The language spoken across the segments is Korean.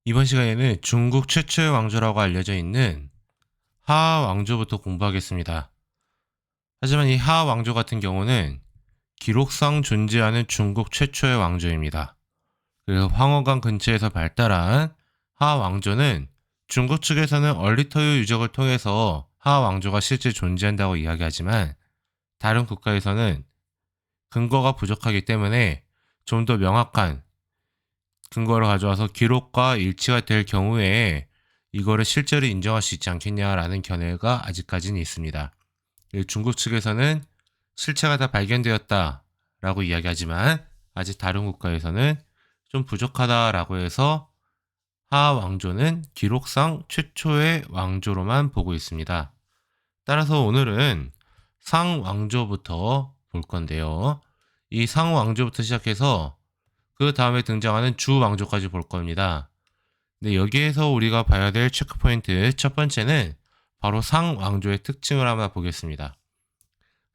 이번 시간에는 중국 최초의 왕조라고 알려져 있는 하 왕조부터 공부하겠습니다. 하지만 이 하 왕조 같은 경우는 기록상 존재하는 중국 최초의 왕조입니다. 그래서 황허강 근처에서 발달한 하 왕조는 중국 측에서는 얼리터유 유적을 통해서 하 왕조가 실제 존재한다고 이야기하지만 다른 국가에서는 근거가 부족하기 때문에 좀 더 명확한 근거를 가져와서 기록과 일치가 될 경우에 이거를 실제로 인정할 수 있지 않겠냐라는 견해가 아직까지는 있습니다. 중국 측에서는 실체가 다 발견되었다라고 이야기하지만 아직 다른 국가에서는 좀 부족하다라고 해서 하 왕조는 기록상 최초의 왕조로만 보고 있습니다. 따라서 오늘은 상 왕조부터 볼 건데요. 이 상 왕조부터 시작해서 그 다음에 등장하는 주 왕조까지 볼 겁니다. 근데 여기에서 우리가 봐야 될 체크포인트 첫 번째는 바로 상 왕조의 특징을 한번 보겠습니다.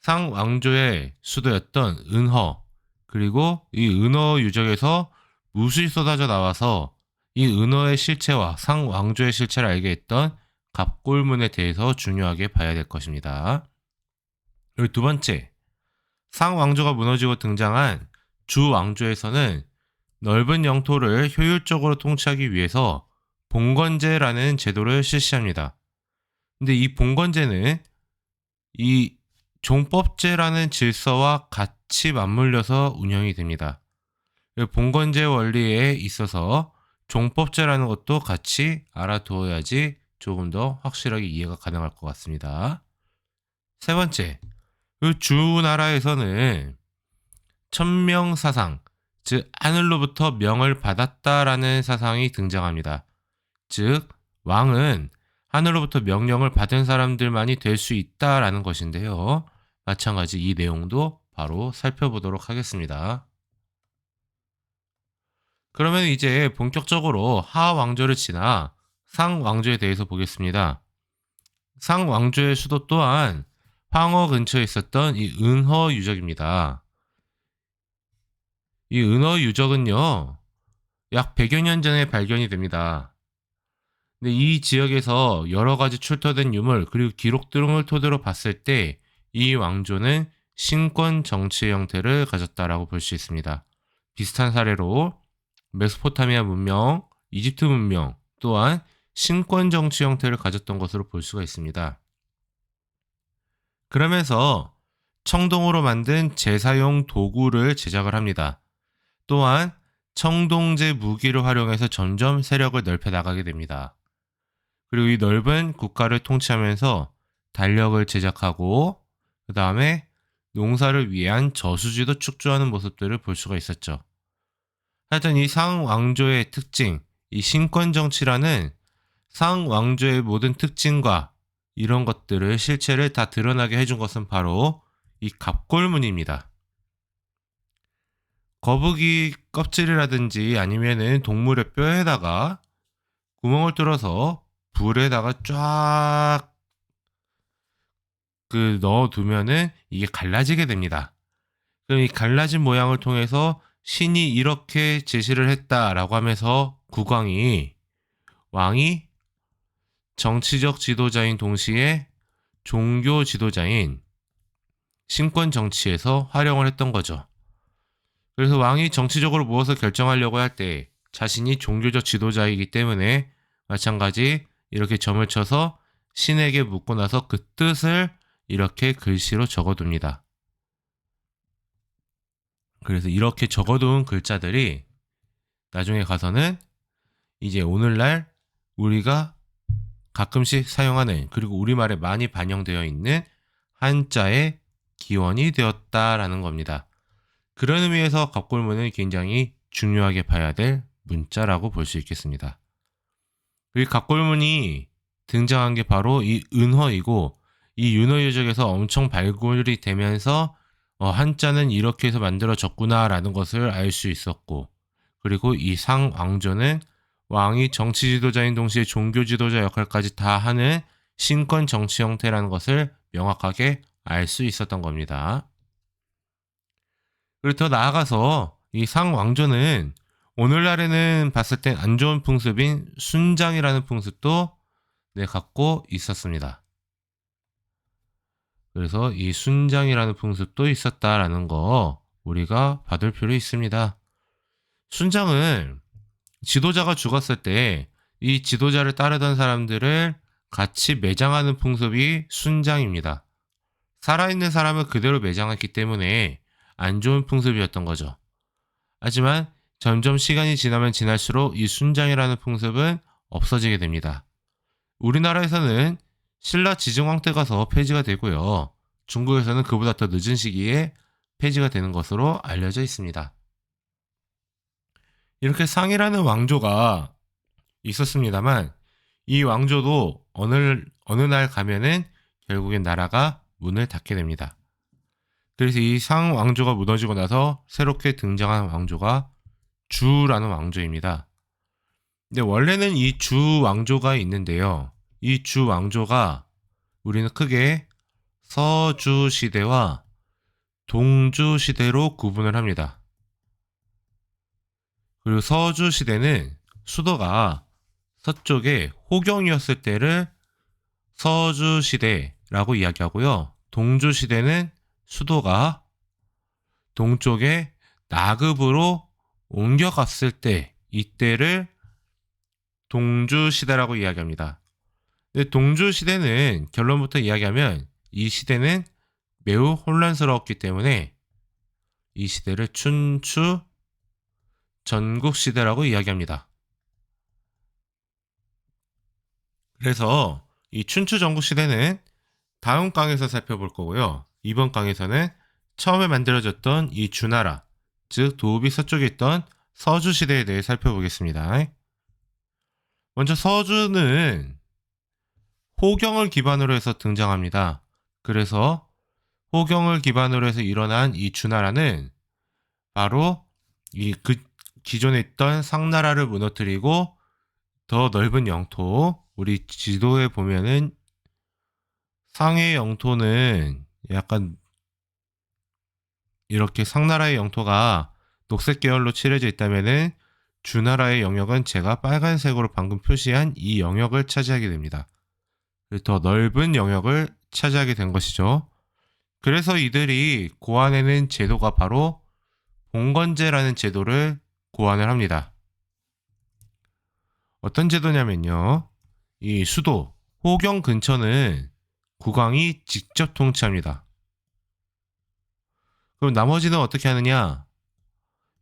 상 왕조의 수도였던 은허, 그리고 이 은허 유적에서 무수히 쏟아져 나와서 이 은허의 실체와 상 왕조의 실체를 알게 했던 갑골문에 대해서 중요하게 봐야 될 것입니다. 그리고 두 번째, 상 왕조가 무너지고 등장한 주 왕조에서는 넓은 영토를 효율적으로 통치하기 위해서 봉건제라는 제도를 실시합니다. 근데 이 봉건제는 이 종법제라는 질서와 같이 맞물려서 운영이 됩니다. 봉건제 원리에 있어서 종법제라는 것도 같이 알아두어야지 조금 더 확실하게 이해가 가능할 것 같습니다. 세 번째, 그 주나라에서는 천명사상, 즉 하늘로부터 명을 받았다라는 사상이 등장합니다. 즉 왕은 하늘로부터 명령을 받은 사람들만이 될 수 있다라는 것인데요. 마찬가지 이 내용도 바로 살펴보도록 하겠습니다. 그러면 이제 본격적으로 하 왕조를 지나 상 왕조에 대해서 보겠습니다. 상 왕조의 수도 또한 황허 근처에 있었던 이 은허 유적입니다. 이 은허 유적은요, 약 100여 년 전에 발견이 됩니다. 근데 이 지역에서 여러 가지 출토된 유물 그리고 기록 등을 토대로 봤을 때 이 왕조는 신권 정치의 형태를 가졌다라고 볼 수 있습니다. 비슷한 사례로 메소포타미아 문명, 이집트 문명 또한 신권 정치 형태를 가졌던 것으로 볼 수가 있습니다. 그러면서 청동으로 만든 제사용 도구를 제작을 합니다. 또한 청동제 무기를 활용해서 점점 세력을 넓혀 나가게 됩니다. 그리고 이 넓은 국가를 통치하면서 달력을 제작하고 그 다음에 농사를 위한 저수지도 축조하는 모습들을 볼 수가 있었죠. 하여튼 이 상 왕조의 특징, 이 신권 정치라는 상 왕조의 모든 특징과 이런 것들을 실체를 다 드러나게 해준 것은 바로 이 갑골문입니다. 거북이 껍질이라든지 아니면은 동물의 뼈에다가 구멍을 뚫어서 불에다가 쫙 넣어두면은 이게 갈라지게 됩니다. 그럼 이 갈라진 모양을 통해서 신이 이렇게 제시를 했다라고 하면서 왕이 정치적 지도자인 동시에 종교 지도자인 신권 정치에서 활용을 했던 거죠. 그래서 왕이 정치적으로 무엇을 결정하려고 할 때 자신이 종교적 지도자이기 때문에 마찬가지 이렇게 점을 쳐서 신에게 묻고 나서 그 뜻을 이렇게 글씨로 적어둡니다. 그래서 이렇게 적어둔 글자들이 나중에 가서는 이제 오늘날 우리가 가끔씩 사용하는 그리고 우리말에 많이 반영되어 있는 한자의 기원이 되었다라는 겁니다. 그런 의미에서 갑골문은 굉장히 중요하게 봐야 될 문자라고 볼 수 있겠습니다. 이 갑골문이 등장한 게 바로 이 은허이고 이 윤허 유적에서 엄청 발굴이 되면서 한자는 이렇게 해서 만들어졌구나 라는 것을 알 수 있었고, 그리고 이 상 왕조는 왕이 정치 지도자인 동시에 종교 지도자 역할까지 다 하는 신권 정치 형태라는 것을 명확하게 알 수 있었던 겁니다. 그리고 더 나아가서 이 상 왕조는 오늘날에는 봤을 땐 안 좋은 풍습인 순장이라는 풍습도 갖고 있었습니다. 그래서 이 순장이라는 풍습도 있었다라는 거 우리가 받을 필요 있습니다. 순장은 지도자가 죽었을 때 이 지도자를 따르던 사람들을 같이 매장하는 풍습이 순장입니다. 살아있는 사람을 그대로 매장했기 때문에 안 좋은 풍습이었던 거죠. 하지만 점점 시간이 지나면 지날수록 이 순장이라는 풍습은 없어지게 됩니다. 우리나라에서는 신라 지증왕 때 가서 폐지가 되고요. 중국에서는 그보다 더 늦은 시기에 폐지가 되는 것으로 알려져 있습니다. 이렇게 상이라는 왕조가 있었습니다만 이 왕조도 어느 날 가면은 결국엔 나라가 문을 닫게 됩니다. 그래서 이 상 왕조가 무너지고 나서 새롭게 등장한 왕조가 주라는 왕조입니다. 근데 원래는 이 주 왕조가 있는데요. 이 주 왕조가 우리는 크게 서주 시대와 동주 시대로 구분을 합니다. 그리고 서주 시대는 수도가 서쪽에 호경이었을 때를 서주 시대라고 이야기하고요. 동주 시대는 수도가 동쪽에 나급으로 옮겨갔을 때 이때를 동주 시대라고 이야기합니다. 근데 동주 시대는 결론부터 이야기하면 이 시대는 매우 혼란스러웠기 때문에 이 시대를 춘추 전국 시대라고 이야기합니다. 그래서 이 춘추 전국 시대는 다음 강에서 살펴볼 거고요. 이번 강에서는 처음에 만들어졌던 이 주나라, 즉 도읍이 서쪽에 있던 서주 시대에 대해 살펴보겠습니다. 먼저 서주는 호경을 기반으로 해서 등장합니다. 그래서 호경을 기반으로 해서 일어난 이 주나라는 바로 기존에 있던 상나라를 무너뜨리고 더 넓은 영토, 우리 지도에 보면은 상의 영토는 약간 이렇게 상나라의 영토가 녹색 계열로 칠해져 있다면은 주나라의 영역은 제가 빨간색으로 방금 표시한 이 영역을 차지하게 됩니다. 더 넓은 영역을 차지하게 된 것이죠. 그래서 이들이 고안해낸 제도가 바로 봉건제라는 제도를 고안을 합니다. 어떤 제도냐면요. 이 수도, 호경 근처는 국왕이 직접 통치합니다. 그럼 나머지는 어떻게 하느냐?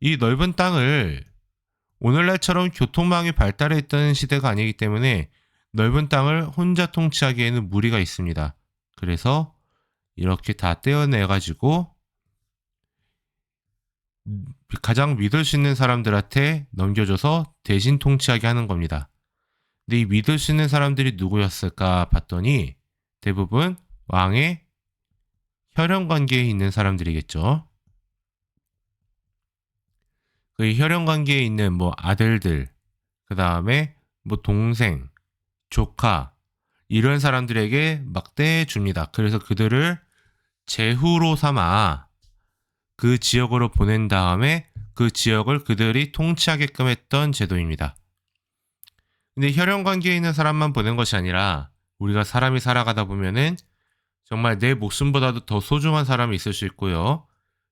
이 넓은 땅을 오늘날처럼 교통망이 발달해 있던 시대가 아니기 때문에 넓은 땅을 혼자 통치하기에는 무리가 있습니다. 그래서 이렇게 다 떼어내가지고 가장 믿을 수 있는 사람들한테 넘겨줘서 대신 통치하게 하는 겁니다. 근데 이 믿을 수 있는 사람들이 누구였을까 봤더니 대부분 왕의 혈연 관계에 있는 사람들이겠죠. 그 혈연 관계에 있는 뭐 아들들, 그 다음에 뭐 동생, 조카 이런 사람들에게 막대해 줍니다. 그래서 그들을 제후로 삼아 그 지역으로 보낸 다음에 그 지역을 그들이 통치하게끔 했던 제도입니다. 근데 혈연 관계에 있는 사람만 보낸 것이 아니라 우리가 사람이 살아가다 보면은 정말 내 목숨보다도 더 소중한 사람이 있을 수 있고요.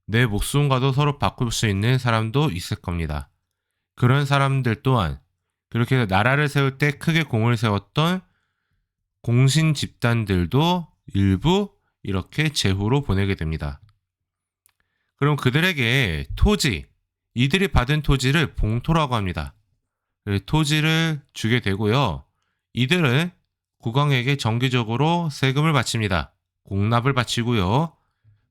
내 목숨과도 서로 바꿀 수 있는 사람도 있을 겁니다. 그런 사람들 또한 그렇게 해서 나라를 세울 때 크게 공을 세웠던 공신 집단들도 일부 이렇게 제후로 보내게 됩니다. 그럼 그들에게 토지, 이들이 받은 토지를 봉토라고 합니다. 토지를 주게 되고요. 이들은 국왕에게 정기적으로 세금을 바칩니다. 공납을 바치고요.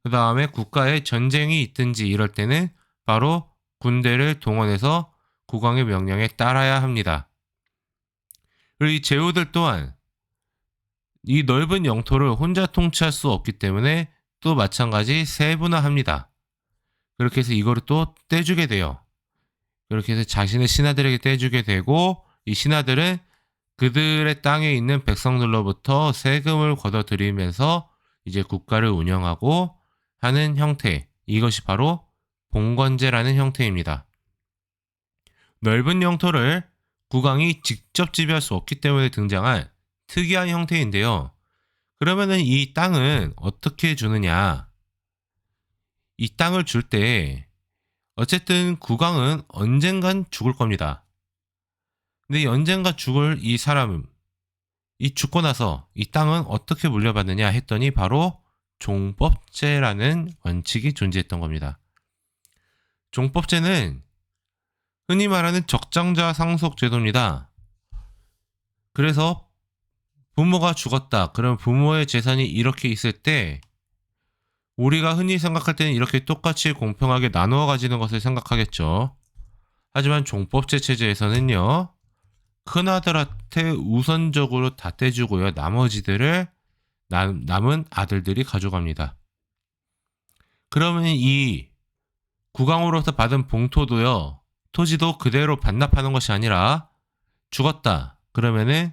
그 다음에 국가에 전쟁이 있든지 이럴 때는 바로 군대를 동원해서 국왕의 명령에 따라야 합니다. 그리고 이 제후들 또한 이 넓은 영토를 혼자 통치할 수 없기 때문에 또 마찬가지 세분화합니다. 그렇게 해서 이거를 또 떼주게 돼요. 그렇게 해서 자신의 신하들에게 떼주게 되고 이 신하들은 그들의 땅에 있는 백성들로부터 세금을 걷어들이면서 이제 국가를 운영하고 하는 형태, 이것이 바로 봉건제라는 형태입니다. 넓은 영토를 국왕이 직접 지배할 수 없기 때문에 등장한 특이한 형태인데요. 그러면은 이 땅은 어떻게 주느냐? 이 땅을 줄 때 어쨌든 국왕은 언젠간 죽을 겁니다. 근데 이 언젠가 죽을 이 사람은 이 죽고 나서 이 땅은 어떻게 물려받느냐 했더니 바로 종법제라는 원칙이 존재했던 겁니다. 종법제는 흔히 말하는 적장자 상속 제도입니다. 그래서 부모가 죽었다. 그럼 부모의 재산이 이렇게 있을 때 우리가 흔히 생각할 때는 이렇게 똑같이 공평하게 나누어 가지는 것을 생각하겠죠. 하지만 종법제 체제에서는요. 큰아들한테 우선적으로 다 떼주고요. 나머지들을 남은 아들들이 가져갑니다. 그러면 이 국왕으로부터 받은 봉토도요. 토지도 그대로 반납하는 것이 아니라 죽었다. 그러면은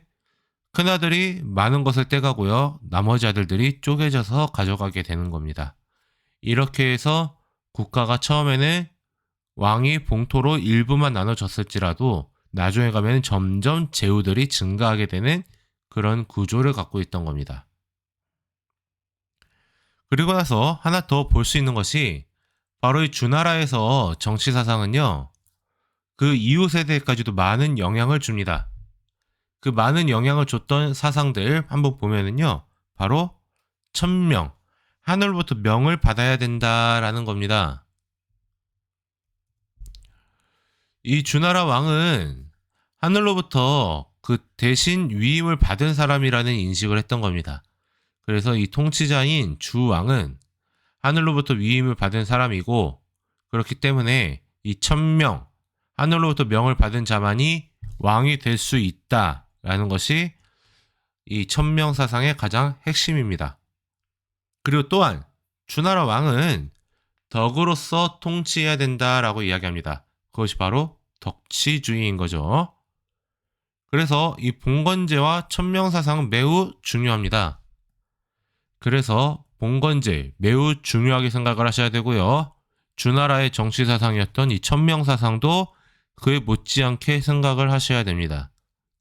큰아들이 많은 것을 떼가고요. 나머지 아들들이 쪼개져서 가져가게 되는 겁니다. 이렇게 해서 국가가 처음에는 왕이 봉토로 일부만 나눠줬을지라도 나중에 가면 점점 제후들이 증가하게 되는 그런 구조를 갖고 있던 겁니다. 그리고 나서 하나 더 볼 수 있는 것이 바로 이 주나라에서 정치 사상은요. 그 이후 세대까지도 많은 영향을 줍니다. 그 많은 영향을 줬던 사상들 한번 보면은요. 바로 천명, 하늘로부터 명을 받아야 된다라는 겁니다. 이 주나라 왕은 하늘로부터 그 대신 위임을 받은 사람이라는 인식을 했던 겁니다. 그래서 이 통치자인 주왕은 하늘로부터 위임을 받은 사람이고 그렇기 때문에 이 천명, 하늘로부터 명을 받은 자만이 왕이 될 수 있다라는 것이 이 천명 사상의 가장 핵심입니다. 그리고 또한 주나라 왕은 덕으로서 통치해야 된다라고 이야기합니다. 그것이 바로 덕치주의인 거죠. 그래서 이 봉건제와 천명사상은 매우 중요합니다. 그래서 봉건제 매우 중요하게 생각을 하셔야 되고요. 주나라의 정치사상이었던 이 천명사상도 그에 못지않게 생각을 하셔야 됩니다.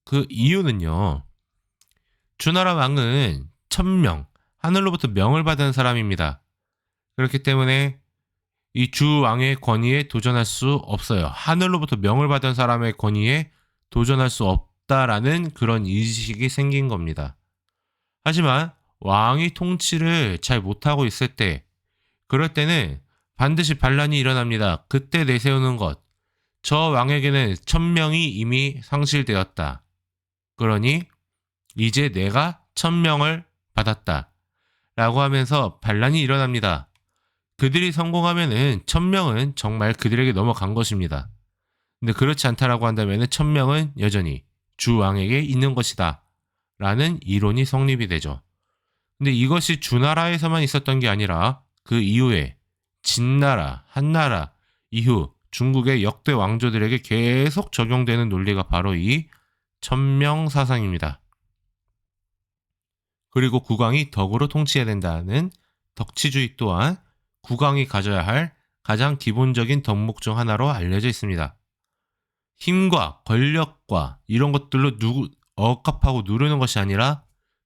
그 이유는요. 주나라 왕은 천명, 하늘로부터 명을 받은 사람입니다. 그렇기 때문에 이 주왕의 권위에 도전할 수 없어요. 하늘로부터 명을 받은 사람의 권위에 도전할 수 없다라는 그런 인식이 생긴 겁니다. 하지만 왕이 통치를 잘 못하고 있을 때, 그럴 때는 반드시 반란이 일어납니다. 그때 내세우는 것. 저 왕에게는 천명이 이미 상실되었다. 그러니 이제 내가 천명을 받았다. 라고 하면서 반란이 일어납니다. 그들이 성공하면은 천명은 정말 그들에게 넘어간 것입니다. 근데 그렇지 않다라고 한다면은 천명은 여전히 주왕에게 있는 것이다. 라는 이론이 성립이 되죠. 근데 이것이 주나라에서만 있었던 게 아니라 그 이후에 진나라, 한나라 이후 중국의 역대 왕조들에게 계속 적용되는 논리가 바로 이 천명 사상입니다. 그리고 국왕이 덕으로 통치해야 된다는 덕치주의 또한 국왕이 가져야 할 가장 기본적인 덕목 중 하나로 알려져 있습니다. 힘과 권력과 이런 것들로 억압하고 누르는 것이 아니라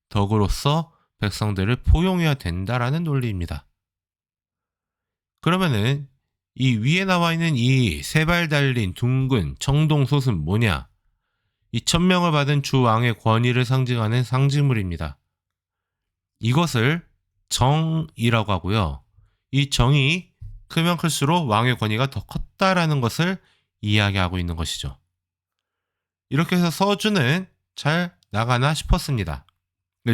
덕으로서 백성들을 포용해야 된다라는 논리입니다. 그러면은 이 위에 나와 있는 이 세 발 달린 둥근 청동솥은 뭐냐? 이 천명을 받은 주왕의 권위를 상징하는 상징물입니다. 이것을 정이라고 하고요. 이 정이 크면 클수록 왕의 권위가 더 컸다라는 것을 이야기하고 있는 것이죠. 이렇게 해서 서주는 잘 나가나 싶었습니다.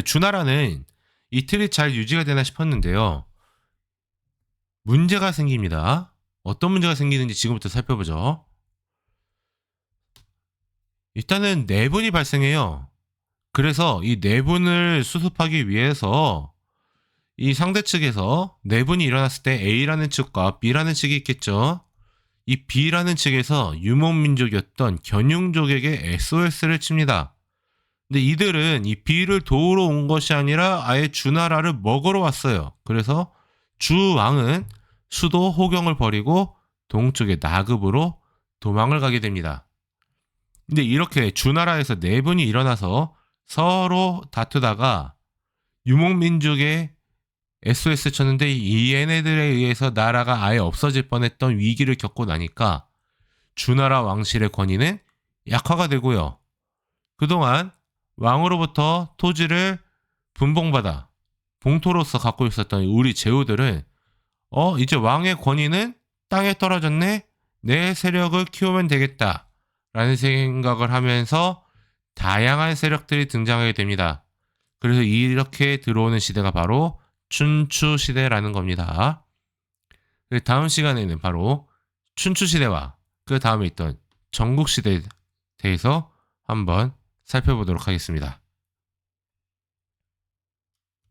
주나라는 이 틀이 잘 유지가 되나 싶었는데요. 문제가 생깁니다. 어떤 문제가 생기는지 지금부터 살펴보죠. 일단은 내분이 발생해요. 그래서 이 내분을 수습하기 위해서 이 상대 측에서 내분이 일어났을 때 A라는 측과 B라는 측이 있겠죠. 이 B라는 측에서 유목민족이었던 견융족에게 SOS를 칩니다. 근데 이들은 이 B를 도우러 온 것이 아니라 아예 주나라를 먹으러 왔어요. 그래서 주왕은 수도 호경을 버리고 동쪽의 나급으로 도망을 가게 됩니다. 근데 이렇게 주나라에서 내분이 일어나서 서로 다투다가 유목민족의 SOS 쳤는데 이 얘네들에 의해서 나라가 아예 없어질 뻔했던 위기를 겪고 나니까 주나라 왕실의 권위는 약화가 되고요. 그동안 왕으로부터 토지를 분봉받아 봉토로서 갖고 있었던 우리 제후들은 이제 왕의 권위는 땅에 떨어졌네? 내 세력을 키우면 되겠다 라는 생각을 하면서 다양한 세력들이 등장하게 됩니다. 그래서 이렇게 들어오는 시대가 바로 춘추 시대라는 겁니다. 다음 시간에는 바로 춘추 시대와 그 다음에 있던 전국 시대에 대해서 한번 살펴보도록 하겠습니다.